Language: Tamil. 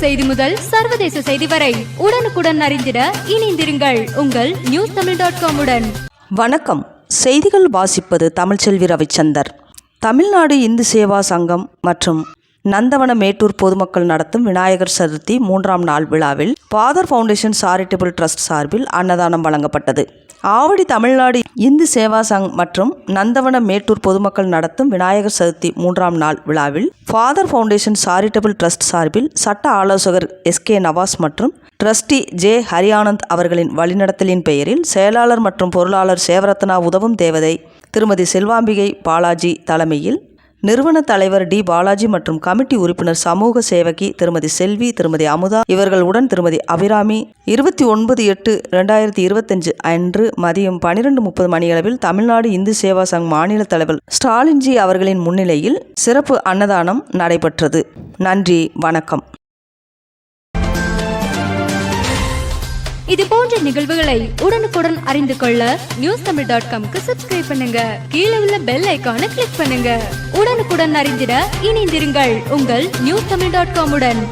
செய்தி முதல் சர்வதேச செய்தி வரை உடனுக்குடன் அறிந்திட இணைந்திருங்கள் உங்கள் newstamil.com உடன். வணக்கம். செய்திகள் வாசிப்பது தமிழ்ச்செல்வி ரவிச்சந்தர். தமிழ்நாடு இந்து சேவா சங்கம் மற்றும் நந்தவன மேட்டூர் பொதுமக்கள் நடத்தும் விநாயகர் சதுர்த்தி 3ஆம் நாள் விழாவில் ஃபாதர் ஃபவுண்டேஷன் சாரிட்டபிள் ட்ரஸ்ட் சார்பில் அன்னதானம் வழங்கப்பட்டது. ஆவடி தமிழ்நாடு இந்து சேவா சங் மற்றும் நந்தவன மேட்டூர் பொதுமக்கள் நடத்தும் விநாயகர் சதுர்த்தி 3ஆம் நாள் விழாவில் ஃபாதர் ஃபவுண்டேஷன் சாரிட்டபிள் ட்ரஸ்ட் சார்பில் சட்ட ஆலோசகர் எஸ்கே நவாஸ் மற்றும் ட்ரஸ்டி ஜே ஹரியானந்த் அவர்களின் வழிநடத்தலின் பெயரில் செயலாளர் மற்றும் பொருளாளர் சேவரத்னா உதவும் தேவதை திருமதி செல்வாம்பிகை பாலாஜி தலைமையில் நிறுவன தலைவர் டி பாலாஜி மற்றும் கமிட்டி உறுப்பினர் சமூக சேவகி திருமதி செல்வி, திருமதி அமுதா இவர்களுடன் திருமதி அபிராமி 29/8/2025 அன்று மதியம் 12:30 மணியளவில் தமிழ்நாடு இந்து சேவா சங் மாநில தலைவர் ஸ்டாலின்ஜி அவர்களின் முன்னிலையில் சிறப்பு அன்னதானம் நடைபெற்றது. நன்றி, வணக்கம். இது போன்ற நிகழ்வுகளை உடனுக்குடன் அறிந்து கொள்ள newstamil.com-க்கு சப்ஸ்கிரைப் பண்ணுங்க. கீழே உள்ள பெல் ஐகானை கிளிக் பண்ணுங்க. உடனுக்குடன் அறிந்திட இணைந்திருங்கள் உங்கள் newstamil.com உடன்.